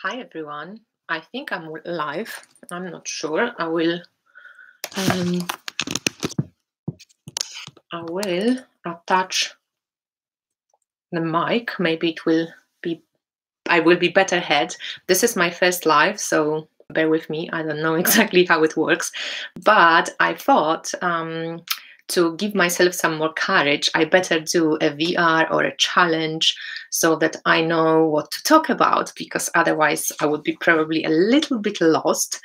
Hi everyone. I think I'm live. I'm not sure. Um, I will attach the mic. Maybe I will be better heard. This is my first live, so bear with me. I don't know exactly how it works, but I thought to give myself some more courage, I better do a VR or a challenge so that I know what to talk about, because otherwise I would be probably a little bit lost.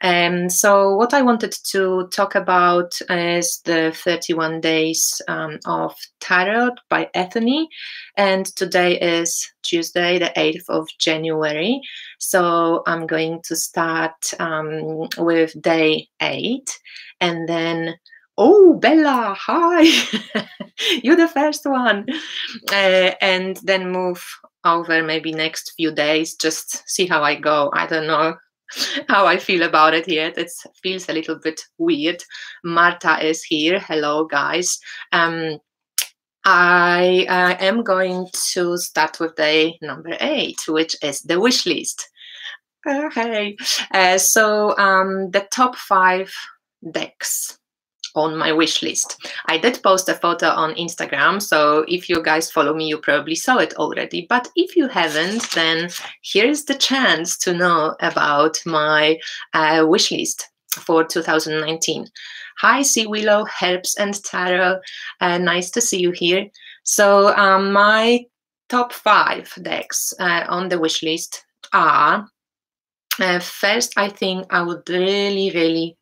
So what I wanted to talk about is the 31 Days of Tarot by Ethony. And today is Tuesday, the 8th of January. So I'm going to start with day 8. And then, oh, Bella, hi! You're the first one. And then move over maybe next few days, just see how I go. I don't know how I feel about it yet. It feels a little bit weird. Marta is here. Hello, guys. I am going to start with day number 8, which is the wish list. Hey. So the top 5 decks on my wish list. I did post a photo on Instagram, so if you guys follow me, you probably saw it already. But if you haven't, then here's the chance to know about my wish list for 2019. Hi, Sea Willow, Herbs and Tarot. Nice to see you here. So my top 5 decks on the wish list are first, I think I would really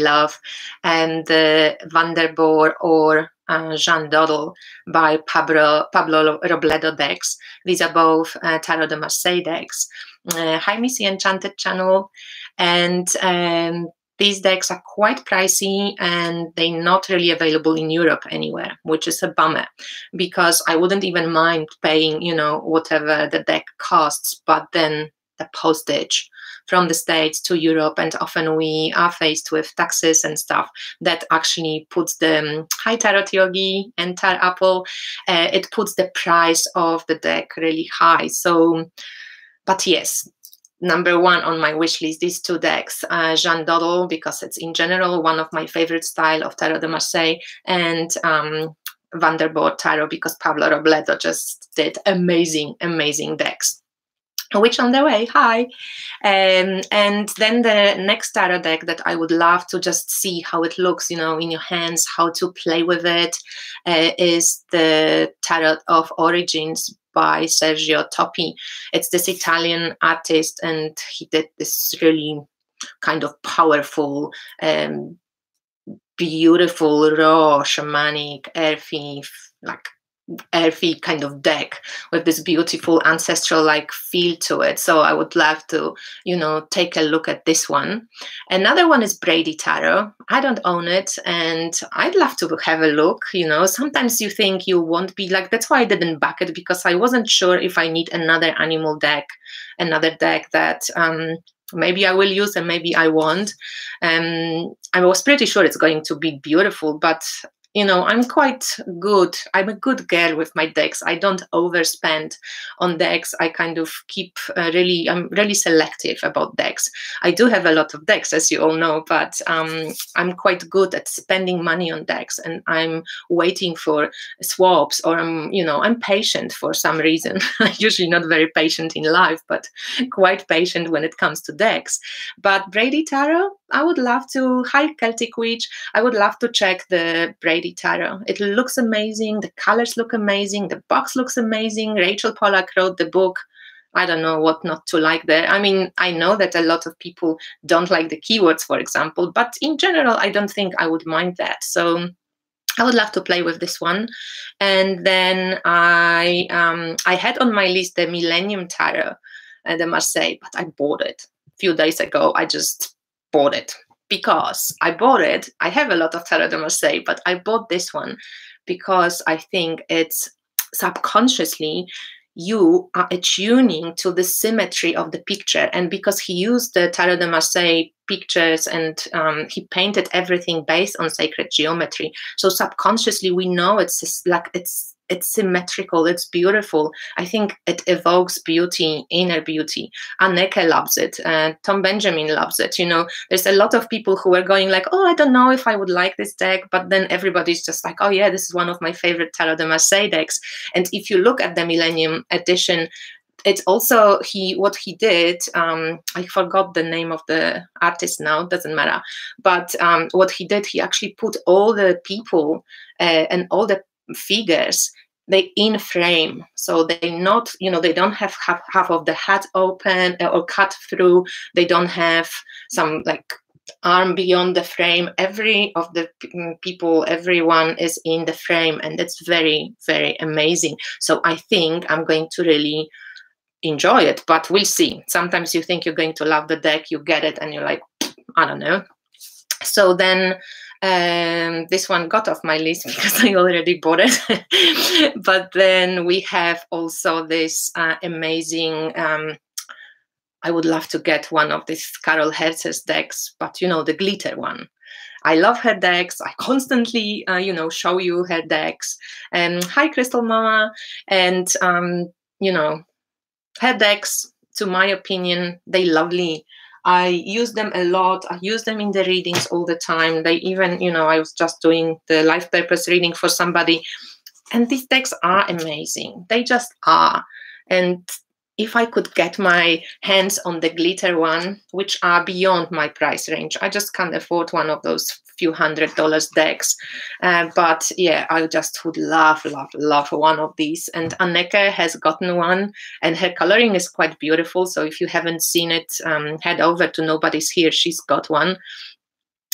love the Vanderboer or Jean Dodel by Pablo Robledo decks. These are both Tarot de Marseille decks. Hi, Missy Enchanted Channel. And these decks are quite pricey and they're not really available in Europe anywhere, which is a bummer, because I wouldn't even mind paying, whatever the deck costs, but then the postage from the States to Europe, and often we are faced with taxes and stuff that actually puts the Hi Tarot Yogi and Tar Apple, it puts the price of the deck really high. So, but yes, number 1 on my wish list, these 2 decks, Jean Dodel, because it's in general one of my favorite style of Tarot de Marseille, and Vanderboer Tarot, because Pablo Robledo just did amazing decks. Which on the way, hi. And then the next tarot deck that I would love to just see how it looks, in your hands, how to play with it, is the Tarot of Origins by Sergio Toppi. It's this Italian artist, and he did this really kind of powerful, beautiful, raw, shamanic, earthy kind of deck with this beautiful ancestral like feel to it. So I would love to, take a look at this one. Another one is Brady Tarot. I don't own it and I'd love to have a look. Sometimes you think you won't be like, that's why I didn't back it, because I wasn't sure if I need another animal deck, another deck that maybe I will use and maybe I won't. I was pretty sure it's going to be beautiful, but I'm quite good. I'm a good girl with my decks. I don't overspend on decks. I kind of keep I'm really selective about decks. I do have a lot of decks, as you all know, but I'm quite good at spending money on decks, and I'm waiting for swaps, or I'm patient for some reason. I'm usually not very patient in life, but quite patient when it comes to decks. But Brady Tarot, I would love to. Hi, Celtic Witch. I would love to check the Brady Tarot. It looks amazing. The colors look amazing. The box looks amazing. Rachel Pollack wrote the book. I don't know what not to like there. I mean, I know that a lot of people don't like the keywords, for example, but in general, I don't think I would mind that. So I would love to play with this one. And then I had on my list the Millennium Tarot, the Marseille, but I bought it a few days ago. I just bought it because I bought it. I have a lot of Tarot de Marseille, but I bought this one because I think it's subconsciously you are attuning to the symmetry of the picture. And because he used the Tarot de Marseille pictures and he painted everything based on sacred geometry, so subconsciously we know it's it's symmetrical, it's beautiful. I think it evokes beauty, inner beauty. Anneke loves it, Tom Benjamin loves it. You know, there's a lot of people who are going like, oh, I don't know if I would like this deck, but then everybody's just like, oh yeah, this is one of my favorite Tarot de Marseille decks. And if you look at the Millennium Edition, it's also what he did, I forgot the name of the artist now, doesn't matter, but what he did, he actually put all the people and all the figures, they in frame, so they not, you know, they don't have half of the hat open or cut through, they don't have some like arm beyond the frame. Every of the people, everyone is in the frame, and it's very, very amazing. So I think I'm going to really enjoy it, but we'll see. Sometimes you think you're going to love the deck, you get it, and you're like, I don't know. So then this one got off my list because I already bought it. But then we have also this amazing, I would love to get one of these Carol Hertz's decks, but you know, the glitter one. I love her decks. I constantly, you know, show you her decks. Hi, Crystal Mama. And, you know, her decks, to my opinion, they lovely. I use them a lot. I use them in the readings all the time. They even, you know, I was just doing the life purpose reading for somebody, and these decks are amazing. They just are. And if I could get my hands on the glitter one, which are beyond my price range, I just can't afford one of those few $100 decks. But yeah, I just would love, love, love one of these. And Anneke has gotten one, and her coloring is quite beautiful. So if you haven't seen it, head over to Nobody's Here. She's got one.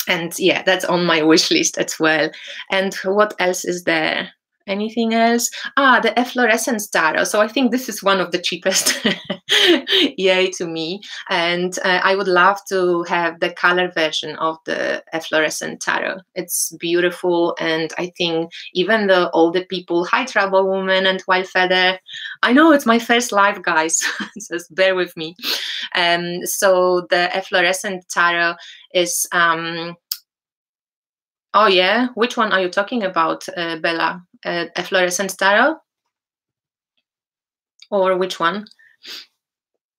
And yeah, that's on my wish list as well. And what else is there? Anything else? The Efflorescence Tarot. So I think this is one of the cheapest. Yay to me. And I would love to have the color version of the Efflorescent Tarot. It's beautiful. And I think even though all the people, hi Trouble Woman and Wild Feather, I know it's my first live, guys. Just bear with me. So the Efflorescent Tarot is... oh yeah, which one are you talking about, Bella? Efflorescence Tarot? Or which one?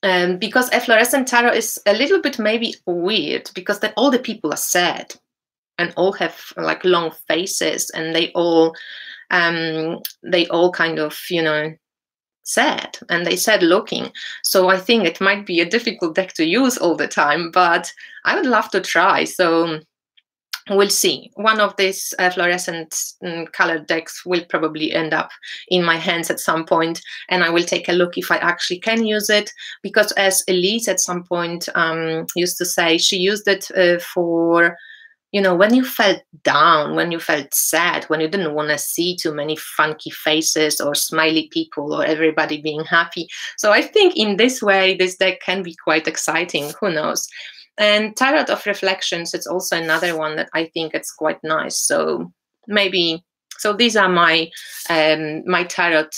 Because Efflorescent Tarot is a little bit maybe weird, because all the people are sad and all have like long faces, and they all kind of, you know, sad, and they sad looking. So I think it might be a difficult deck to use all the time, but I would love to try. So we'll see. One of these fluorescent colored decks will probably end up in my hands at some point, and I will take a look if I actually can use it, because as Elise at some point used to say, she used it for, you know, when you felt down, when you felt sad, when you didn't want to see too many funky faces or smiley people or everybody being happy. So I think in this way, this deck can be quite exciting. Who knows? And Tarot of Reflections, it's also another one that I think it's quite nice. So maybe, so these are my my tarot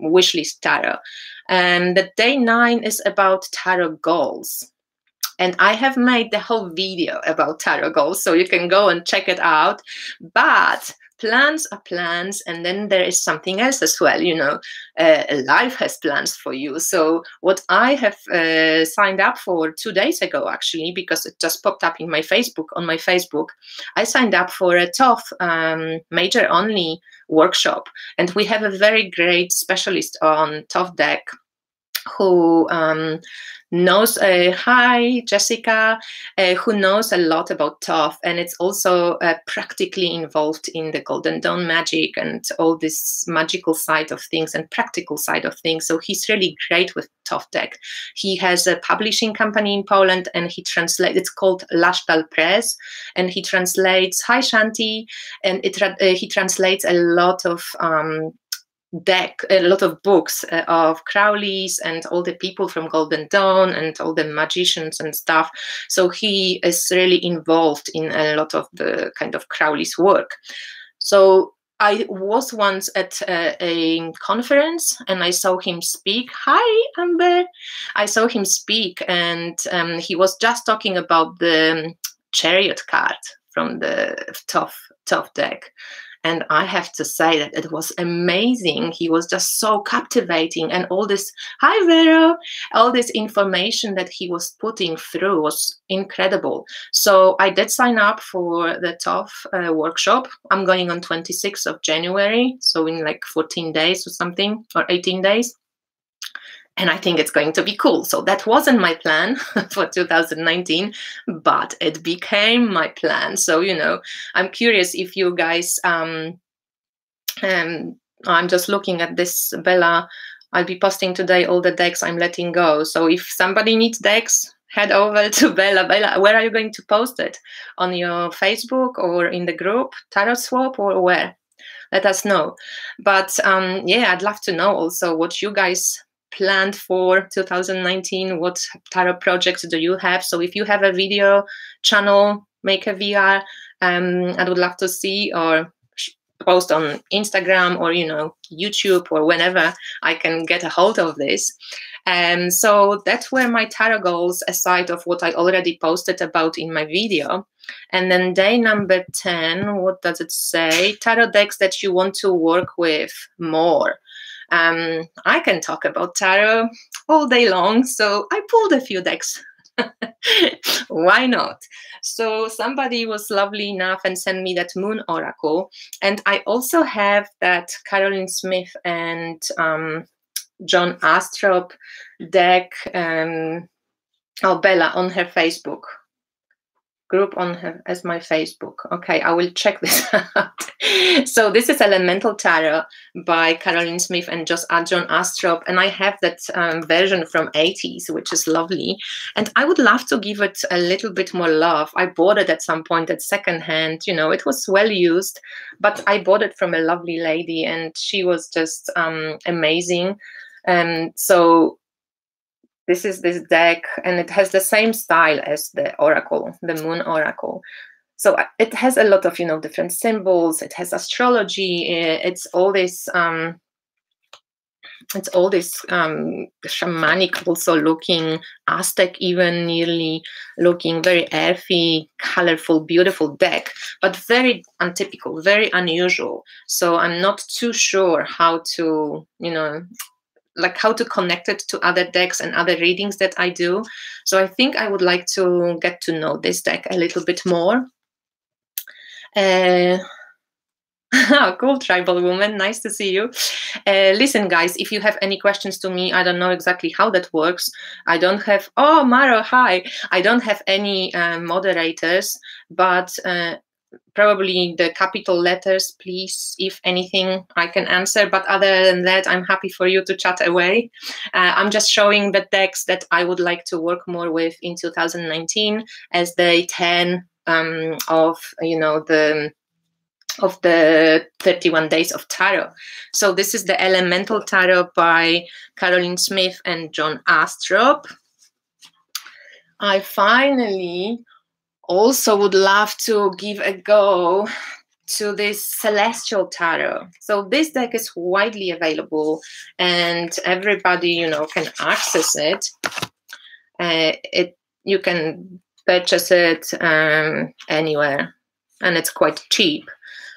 wishlist tarot. And the day 9 is about tarot goals. And I have made the whole video about tarot goals, so you can go and check it out. But plans are plans, and then there is something else as well. You know, life has plans for you. So what I have signed up for 2 days ago, actually, because it just popped up in my Facebook, on my Facebook, I signed up for a Thoth major only workshop, and we have a very great specialist on Thoth deck who knows, hi Jessica, who knows a lot about Thoth, and it's also practically involved in the Golden Dawn magic and all this magical side of things and practical side of things. So he's really great with Thoth deck. He has a publishing company in Poland, and he translates, it's called Lashtal Press, and he translates, hi Shanti, and he translates a lot of a lot of books of Crowleys and all the people from Golden Dawn and all the magicians and stuff. So he is really involved in a lot of the kind of Crowley's work. So I was once at a conference and I saw him speak. Hi, Amber. I saw him speak, and he was just talking about the Chariot card from the Thoth deck. And I have to say that it was amazing. He was just so captivating, and all this, hi Vero, all this information that he was putting through was incredible. So I did sign up for the TOF workshop. I'm going on 26th of January, so in like 14 days or something, or 18 days. And I think it's going to be cool. So that wasn't my plan for 2019, but it became my plan. So, you know, I'm curious if you guys, I'm just looking at this, Bella, I'll be posting today all the decks I'm letting go. So if somebody needs decks, head over to Bella. Bella, where are you going to post it? On your Facebook or in the group, Tarot Swap, or where? Let us know. But yeah, I'd love to know also what you guys planned for 2019. What tarot projects do you have? So if you have a video channel, make a VR, I would love to see, or post on Instagram, or, you know, YouTube, or whenever I can get a hold of this. So that were my tarot goals, aside of what I already posted about in my video. And then day number 10, what does it say? Tarot decks that you want to work with more. I can talk about tarot all day long, so I pulled a few decks. Why not? So somebody was lovely enough and sent me that Moon Oracle, and I also have that Caroline Smith and John Astrop deck. Bella on her Facebook group, on her as my Facebook. Okay, I will check this out. So this is Elemental Tarot by Caroline Smith and John Astrop, and I have that version from 80s, which is lovely, and I would love to give it a little bit more love. I bought it at some point at secondhand. You know, it was well used, but I bought it from a lovely lady, and she was just amazing. So this is this deck, and it has the same style as the Oracle, the Moon Oracle. So it has a lot of, you know, different symbols. It has astrology. It's all this shamanic also looking, Aztec even nearly looking, very earthy, colorful, beautiful deck, but very untypical, very unusual. So I'm not too sure how to, you know, like how to connect it to other decks and other readings that I do. So I think I would like to get to know this deck a little bit more. Cool, Tribal Woman, nice to see you. Listen, guys, if you have any questions to me, I don't know exactly how that works. I don't have, oh, Maro, hi. I don't have any moderators, but probably the capital letters, please, if anything, I can answer. But other than that, I'm happy for you to chat away. I'm just showing the decks that I would like to work more with in 2019 as day 10 of, you know, the 31 days of tarot. So this is the Elemental Tarot by Caroline Smith and John Astrop. I finally also would love to give a go to this Celestial Tarot. So this deck is widely available, and everybody, you know, can access it. You can purchase it anywhere, and it's quite cheap.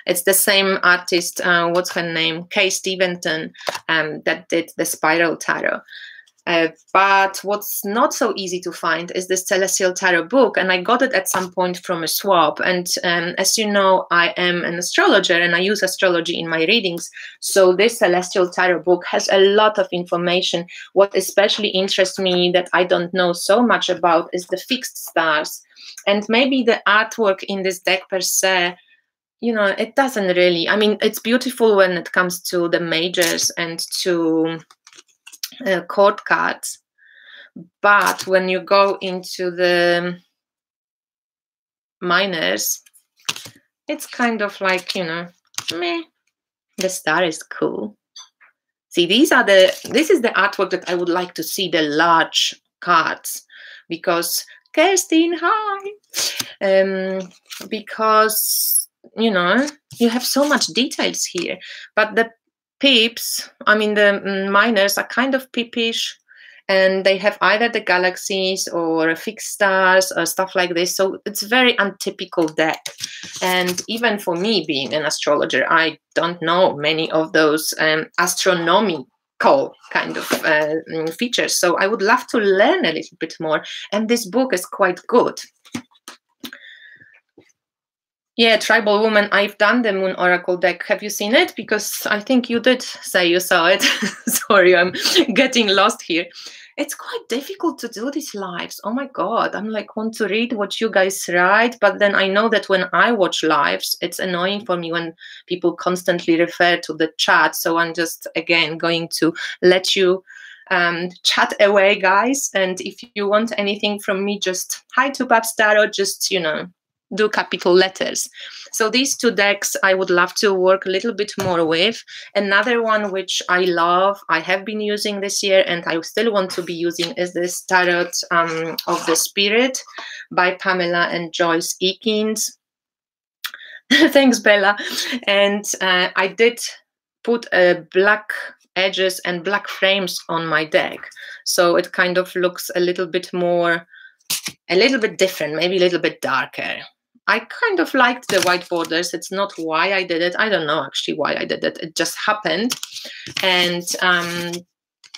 It's the same artist, what's her name, Kay Stevenson, that did the Spiral Tarot. But what's not so easy to find is this Celestial Tarot book, and I got it at some point from a swap. And as you know, I am an astrologer and I use astrology in my readings. So this Celestial Tarot book has a lot of information. What especially interests me that I don't know so much about is the fixed stars. And maybe the artwork in this deck per se, you know, it doesn't really, I mean, it's beautiful when it comes to the majors and to court cards, but when you go into the minors, it's kind of like, you know, meh. The star is cool. See, this is the artwork that I would like to see, the large cards, because Kerstin, hi, because, you know, you have so much details here, but the pips, I mean, the minors are kind of pippish, and they have either the galaxies or fixed stars or stuff like this. So it's a very untypical deck. And even for me, being an astrologer, I don't know many of those astronomical kind of features. So I would love to learn a little bit more. And this book is quite good. Yeah, Tribal Woman, I've done the Moon Oracle deck. Have you seen it? Because I think you did say you saw it. Sorry, I'm getting lost here. It's quite difficult to do these lives. Oh my God, I'm like, want to read what you guys write, but then I know that when I watch lives, it's annoying for me when people constantly refer to the chat. So I'm just, again, going to let you chat away, guys. And if you want anything from me, just hi to Babs Tarot, just, you know, do capital letters. So these two decks I would love to work a little bit more with. Another one which I love, I have been using this year and I still want to be using, is this Tarot of the Spirit by Pamela and Joyce Eakins. Thanks, Bella. And I did put black edges and black frames on my deck. So it kind of looks a little bit more, a little bit different, maybe a little bit darker. I kind of liked the white borders. It's not why I did it. I don't know actually why I did it. It just happened. And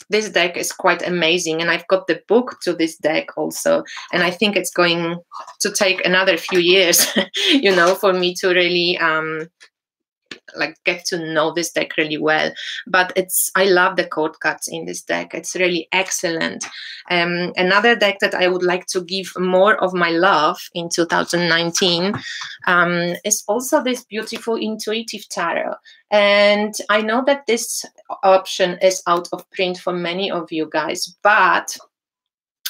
this deck is quite amazing. And I've got the book to this deck also. And I think it's going to take another few years, you know, for me to really like get to know this deck really well. But I love the chord cuts in this deck. It's really excellent. Another deck that I would like to give more of my love in 2019 is also this beautiful Intuitive Tarot. And I know that this option is out of print for many of you guys, but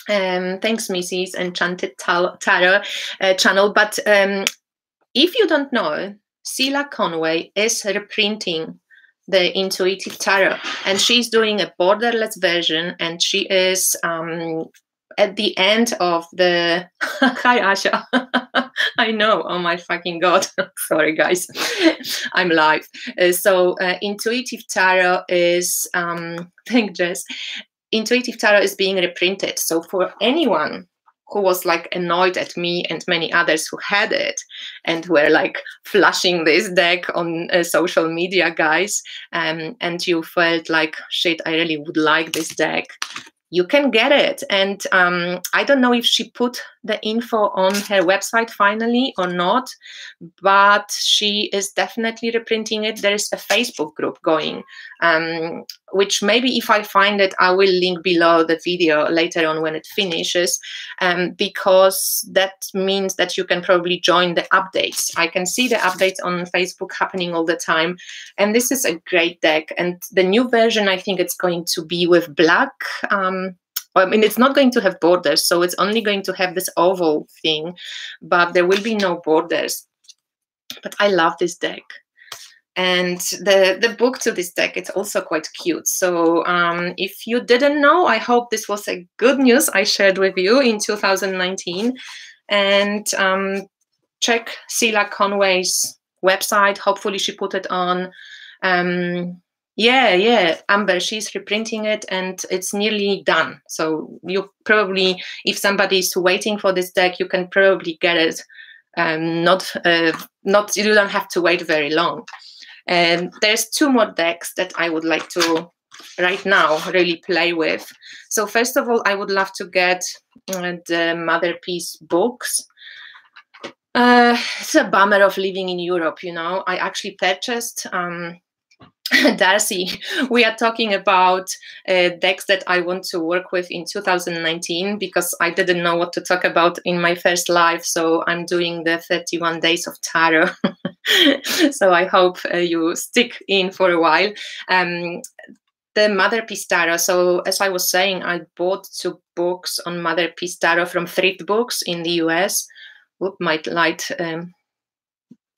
thanks, Mrs. Enchanted Tarot channel. But if you don't know, Sheila Conway is reprinting the Intuitive Tarot, and she's doing a borderless version, and she is at the end of the hi Asha. I know, oh my fucking God. Sorry guys, I'm live. So Intuitive Tarot is thank Jess. Intuitive Tarot is being reprinted, so for anyone who was like annoyed at me and many others who had it and were like flashing this deck on social media, guys, and you felt like, shit, I really would like this deck, you can get it. And I don't know if she put the info on her website finally or not, but she is definitely reprinting it. There is a Facebook group going, which maybe if I find it, I will link below the video later on when it finishes, because that means that you can probably join the updates. I can see the updates on Facebook happening all the time. And this is a great deck. And the new version, I think it's going to be with black. I mean, it's not going to have borders, so it's only going to have this oval thing, but there will be no borders. But I love this deck. And the book to this deck, it's also quite cute. So if you didn't know, I hope this was a good news I shared with you in 2019. And check Sheila Conway's website. Hopefully she put it on. Yeah, Amber, she's reprinting it and it's nearly done. So you probably, if somebody is waiting for this deck, you can probably get it. You don't have to wait very long. And there's two more decks that I would like to right now really play with. So first of all, I would love to get the Mother Peace books. It's a bummer of living in Europe, you know. I actually purchased Darcy, we are talking about decks that I want to work with in 2019 because I didn't know what to talk about in my first live. So I'm doing the 31 Days of Tarot. So I hope you stick in for a while. The Mother Peace Tarot. So as I was saying, I bought 2 books on Mother Peace Tarot from Thrift Books in the US. Oop, my light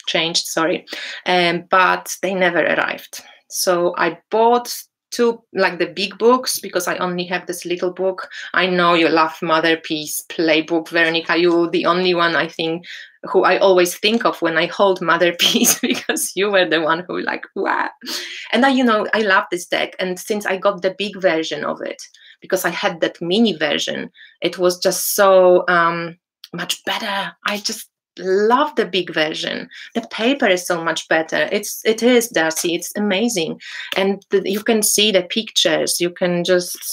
changed, sorry. But they never arrived. So I bought two, like the big books, because I only have this little book. I know you love Mother Peace Playbook, Veronica. You're the only one, I think, who I always think of when I hold Mother Peace, because you were the one who like, wow. And I love this deck. And since I got the big version of it, because I had that mini version, it was just so much better. I just love the big version. The paper is so much better. It is, Darcy. It's amazing, and you can see the pictures.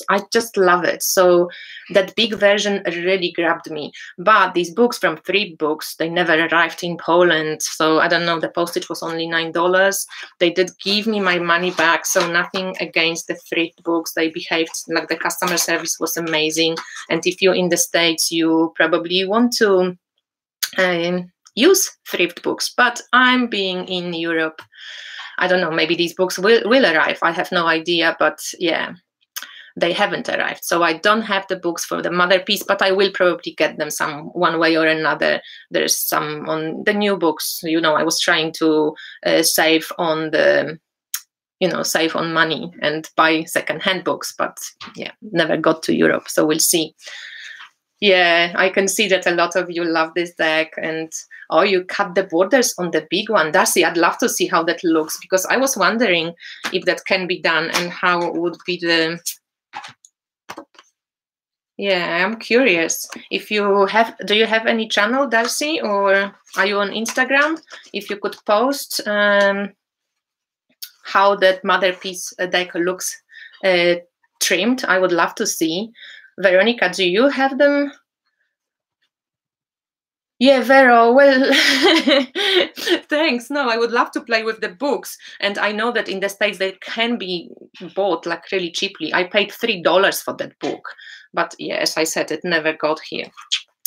I just love it. So that big version really grabbed me. But these books from Thrift Books, they never arrived in Poland. So I don't know. The postage was only $9. They did give me my money back. So nothing against the Thrift Books. They behaved like the customer service was amazing. And if you're in the States, you probably want to use Thrift Books, but I'm being in Europe. I don't know, maybe these books will arrive. I have no idea, but yeah, they haven't arrived. So I don't have the books for the Mother Peace, but I will probably get them one way or another. There's some on the new books. I was trying to save on save on money and buy secondhand books, but yeah, never got to Europe. So we'll see. Yeah, I can see that a lot of you love this deck, and you cut the borders on the big one. Darcy, I'd love to see how that looks, because I was wondering if that can be done and how would be the... Yeah, I'm curious. Do you have any channel, Darcy, or are you on Instagram? If you could post how that Mother Peace deck looks trimmed, I would love to see. Veronica, do you have them? Yeah, Vero, well, thanks. No, I would love to play with the books. And I know that in the States they can be bought like really cheaply. I paid $3 for that book. But yeah, as I said, it never got here.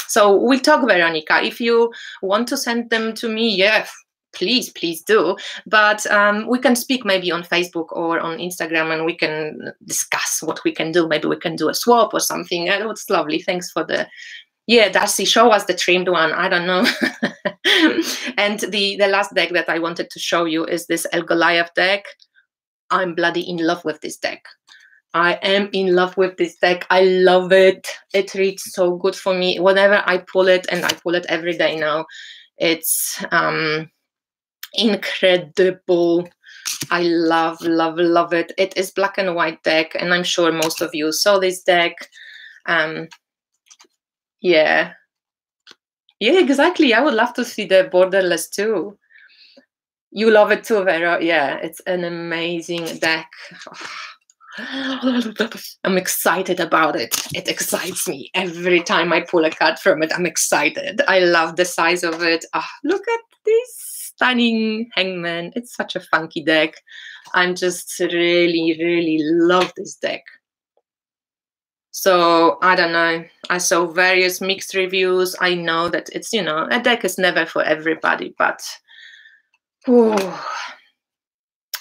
So we'll talk, Veronica. If you want to send them to me, yeah, please do. But we can speak maybe on Facebook or on Instagram, and we can discuss what we can do. Maybe we can do a swap or something. It's lovely. Thanks for the... Yeah, Darcy, show us the trimmed one. I don't know. And the last deck that I wanted to show you is this Elgoliath deck. I'm bloody in love with this deck. I am in love with this deck. I love it. It reads so good for me. Whenever I pull it, and I pull it every day now, it's incredible. I love it. It is black and white deck, and I'm sure most of you saw this deck. Yeah, exactly. I would love to see the borderless too. You love it too, Vera. Yeah, it's an amazing deck. I'm excited about it. It excites me every time I pull a card from it. I'm excited. I love the size of it. Look at this stunning Hangman. It's such a funky deck. I'm just really love this deck. So I don't know. I saw various mixed reviews. I know that it's, a deck is never for everybody, but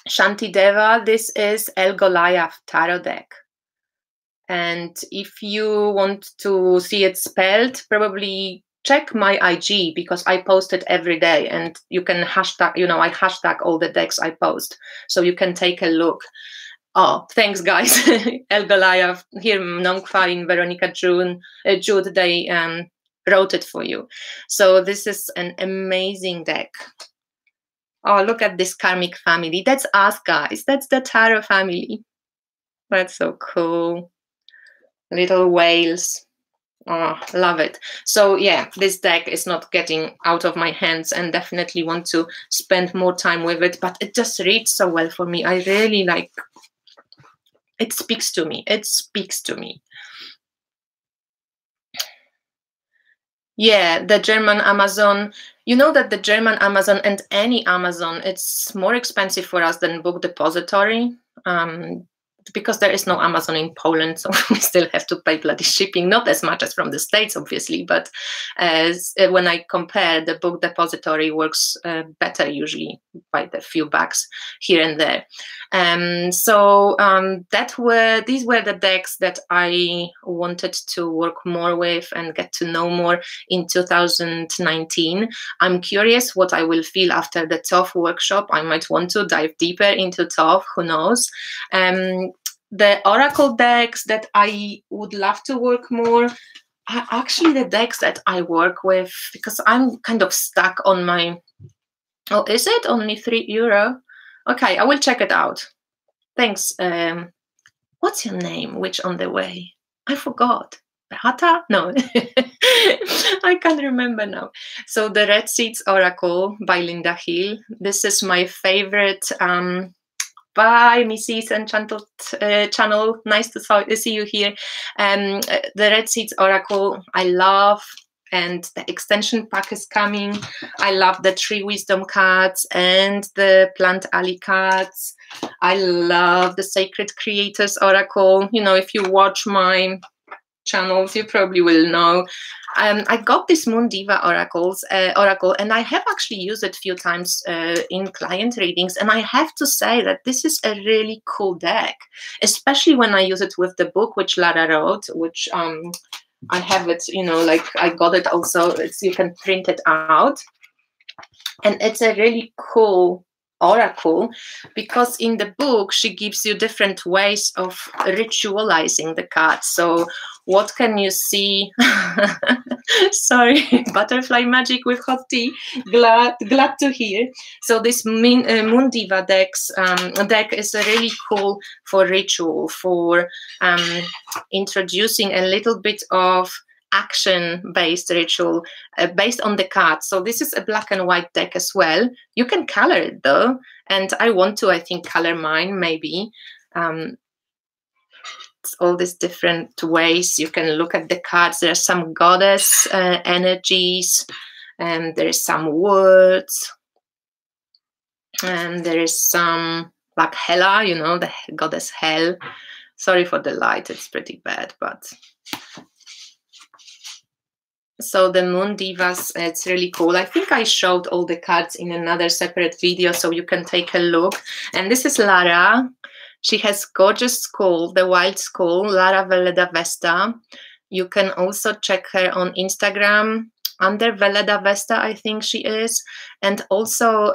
Shanti Deva, this is Elgoliath tarot deck. And if you want to see it spelled, probably check my IG, because I post it every day, and you can hashtag, I hashtag all the decks I post, so you can take a look. Oh, thanks, guys. Elgoliath, here, Nongfa, Veronica, Jude, they wrote it for you. So this is an amazing deck. Oh, look at this karmic family. That's us, guys. That's the tarot family. That's so cool. Little whales. Oh, love it. So yeah, this deck is not getting out of my hands, and definitely want to spend more time with it, but it just reads so well for me. I really like... It speaks to me. It speaks to me. Yeah, the German Amazon. You know that the German Amazon, and any Amazon, it's more expensive for us than Book Depository. Because there is no Amazon in Poland, so we still have to pay bloody shipping. Not as much as from the States, obviously, but when I compare, the Book Depository works better usually by the few bucks here and there. These were the decks that I wanted to work more with and get to know more in 2019. I'm curious what I will feel after the Thoth workshop. I might want to dive deeper into Thoth, who knows. the oracle decks that I would love to work more are actually the decks that I work with, because I'm kind of stuck on my, oh, is it only €3? Okay, I will check it out. Thanks. What's your name? Which on the way? I forgot. Beata? No, I can't remember now. So the Red Seeds Oracle by Linda Hill. This is my favorite. Bye, Mrs. Enchanted channel. Nice to see you here. The Red Seeds Oracle, I love. And the extension pack is coming. I love the Tree Wisdom cards and the Plant Alley cards. I love the Sacred Creators Oracle. You know, if you watch my channels, you probably will know. I got this Moon Diva oracle, and I have actually used it a few times in client readings. And I have to say that this is a really cool deck, especially when I use it with the book which Lara wrote, which I have it, you know, like I got it also. You can print it out, and it's a really cool oracle, because in the book she gives you different ways of ritualizing the cards. So what can you see? Sorry, butterfly magic with hot tea. Glad to hear. So this Moon Diva deck is really cool for ritual, for introducing a little bit of action-based ritual based on the cards. So this is a black and white deck as well. You can color it though, and I want to, I think, color mine maybe. It's all these different ways you can look at the cards. There are some goddess energies, and there is some words, and there is some like Hela, you know, the goddess Hel. Sorry for the light, it's pretty bad, but so the Moon Divas, it's really cool. I think I showed all the cards in another separate video, so you can take a look. And this is Lara. She has gorgeous skull, the wild skull, Lara Veleda Vesta. You can also check her on Instagram under Veleda Vesta, I think she is. And also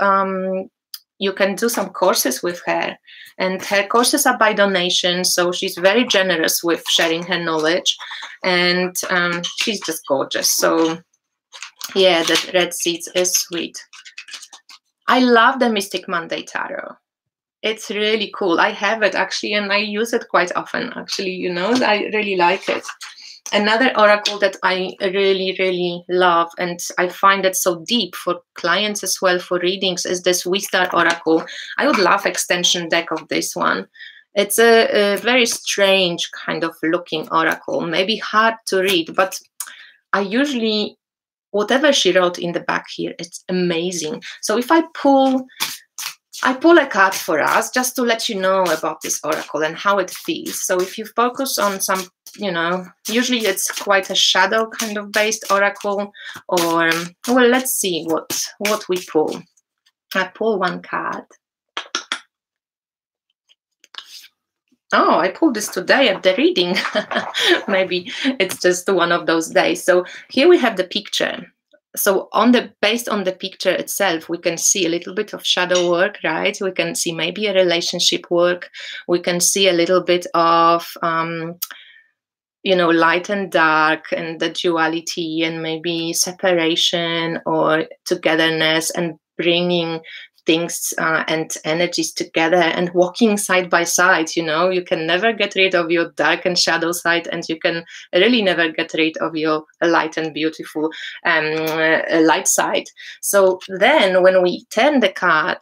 you can do some courses with her. And her courses are by donation, so she's very generous with sharing her knowledge. And she's just gorgeous. So yeah, the Red Seeds is sweet. I love the Mystic Monday Tarot. It's really cool. I have it actually, and I use it quite often actually, you know, I really like it. Another oracle that I really, really love, and I find it so deep for clients as well for readings, is this Wistar Oracle. I would love extension deck of this one. It's a very strange kind of looking oracle, maybe hard to read, but I usually, whatever she wrote in the back here, it's amazing. So if I pull a card for us just to let you know about this oracle and how it feels. So if you focus on some, you know, usually it's quite a shadow kind of based oracle, or, well, let's see what we pull. I pull one card. Oh, I pulled this today at the reading. Maybe it's just one of those days. So here we have the picture. So based on the picture itself, we can see a little bit of shadow work, right? We can see maybe a relationship work. We can see a little bit of, you know, light and dark, and the duality, and maybe separation or togetherness, and bringing things and energies together and walking side by side. You know, you can never get rid of your dark and shadow side, and you can really never get rid of your light and beautiful light side. So then when we turn the card,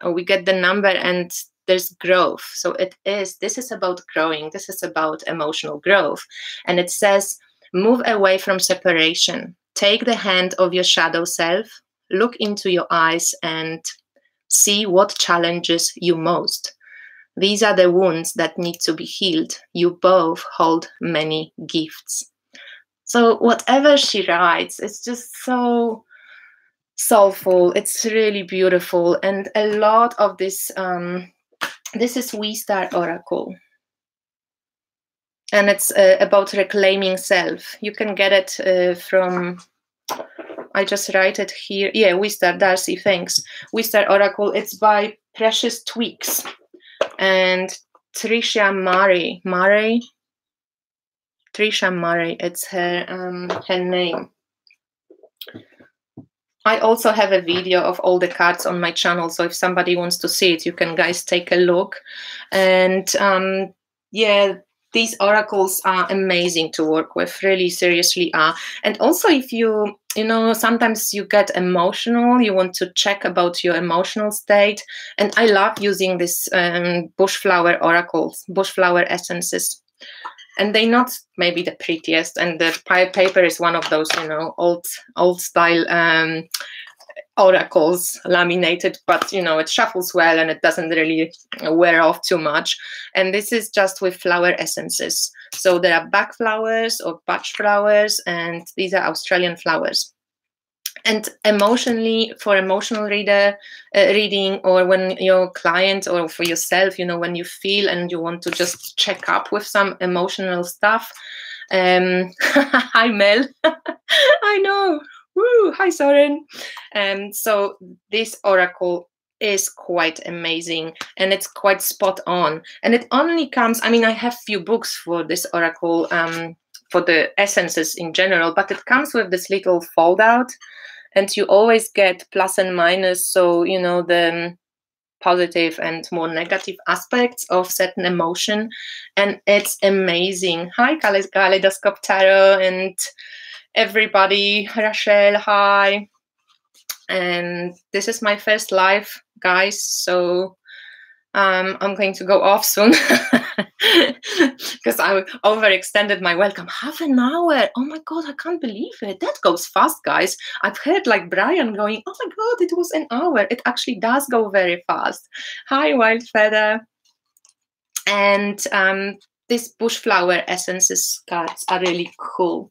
we get the number, and there's growth. So this is about growing. This is about emotional growth. And it says, move away from separation. Take the hand of your shadow self, look into your eyes, and see what challenges you most. These are the wounds that need to be healed. You both hold many gifts. So whatever she writes, it's just so soulful. It's really beautiful. And a lot of this, this is Wistar Oracle. And it's about reclaiming self. You can get it from, I just write it here. Yeah, Wistar, Darcy, thanks. Wistar Oracle, it's by Precious Tweaks. And Trisha Murray. Trisha Murray, it's her name. I also have a video of all the cards on my channel, so if somebody wants to see it, you can guys take a look. And yeah, these oracles are amazing to work with, really seriously are. And also if you know, sometimes you get emotional, you want to check about your emotional state. And I love using this bushflower oracles, bushflower essences. And they're not maybe the prettiest, and the paper is one of those, you know, old style oracles, laminated, but you know, it shuffles well and it doesn't really wear off too much. And this is just with flower essences. So there are Bach flowers or Bach flowers, and these are Australian flowers. And emotionally, for emotional reading, or when your client or for yourself, you know, when you feel and you want to just check up with some emotional stuff. Hi, Mel. I know. Woo, hi, Soren. So this oracle is quite amazing, and it's quite spot on. And it only comes, I mean, I have few books for this oracle, for the essences in general, but it comes with this little fold out. And you always get plus and minus, so you know the positive and more negative aspects of certain emotion, and it's amazing. Hi, Kaleidoscope Tarot and everybody, Rachel, hi. And this is my first live, guys, so I'm going to go off soon because I overextended my welcome. Half an hour. Oh my God, I can't believe it. That goes fast, guys. I've heard like Brian going, oh my God, it was an hour. It actually does go very fast. Hi, Wild Feather. And these bushflower essences cards are really cool.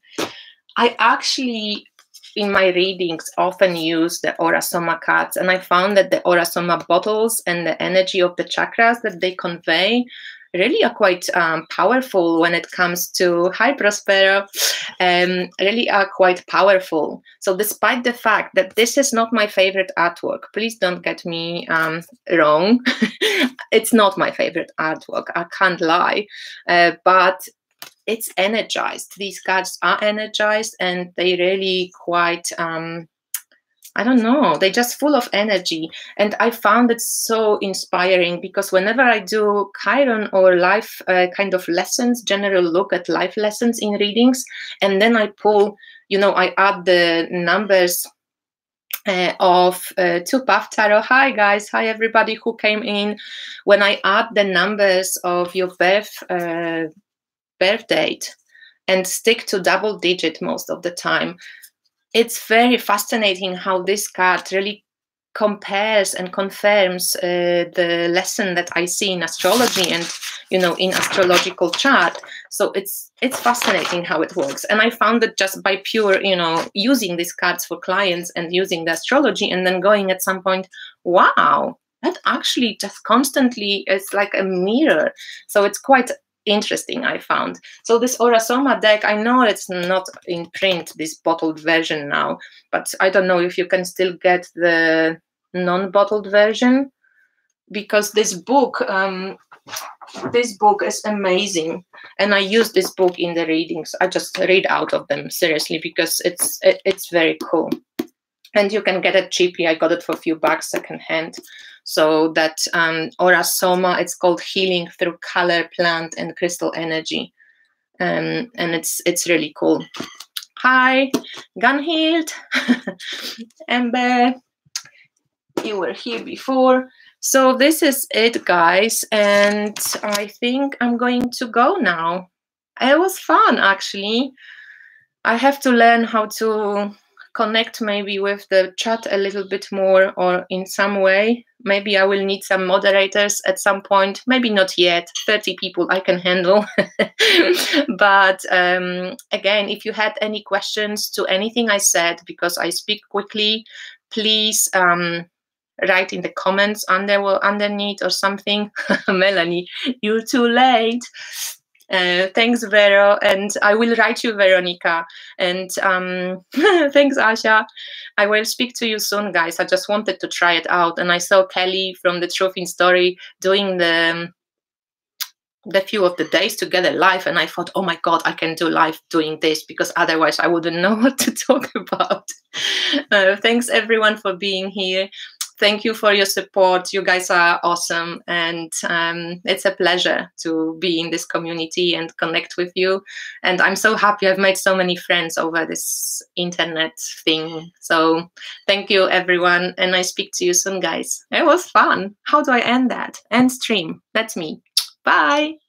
I actually, in my readings, often use the Aura-Soma cards, and I found that the Aura-Soma bottles and the energy of the chakras that they convey really are quite powerful when it comes to, hi Prospero, really are quite powerful. So despite the fact that this is not my favorite artwork, please don't get me wrong, it's not my favorite artwork, I can't lie, but it's energized. These cards are energized, and they really quite, I don't know, they're just full of energy. And I found it so inspiring because whenever I do Chiron or life kind of lessons, general look at life lessons in readings, and then I pull, you know, I add the numbers of Two Path Tarot. Hi guys, hi everybody who came in. When I add the numbers of your birth date and stick to double digit most of the time, it's very fascinating how this card really compares and confirms the lesson that I see in astrology and, you know, in astrological chart. So it's fascinating how it works. And I found that just by pure, you know, using these cards for clients and using the astrology and then going at some point, wow, that actually just constantly is like a mirror. So it's quite interesting, I found. So this Aura-Soma deck, I know it's not in print, this bottled version now, but I don't know if you can still get the non-bottled version, because this book is amazing, and I use this book in the readings. I just read out of them seriously because it's very cool. And you can get it cheaply. I got it for a few bucks secondhand. So that Aura-Soma, it's called Healing Through Color, Plant, and Crystal Energy. And it's really cool. Hi, Gunhild, Amber, you were here before. So this is it, guys. And I think I'm going to go now. It was fun, actually. I have to learn how to connect maybe with the chat a little bit more, or in some way. Maybe I will need some moderators at some point. Maybe not yet. 30 people I can handle. But again, if you had any questions to anything I said, because I speak quickly, please write in the comments underneath or something. Melanie, you're too late. Thanks, Vero, and I will write you, Veronica, and thanks, Asha. I will speak to you soon, guys. I just wanted to try it out, and I saw Kelly from the Truth in Story doing the the few of the days together live, and I thought, oh my God, I can do live doing this, because otherwise I wouldn't know what to talk about. Thanks everyone for being here. Thank you for your support. You guys are awesome, and it's a pleasure to be in this community and connect with you. And I'm so happy I've made so many friends over this internet thing. So thank you everyone, and I speak to you soon, guys. It was fun. How do I end that? End stream. That's me. Bye.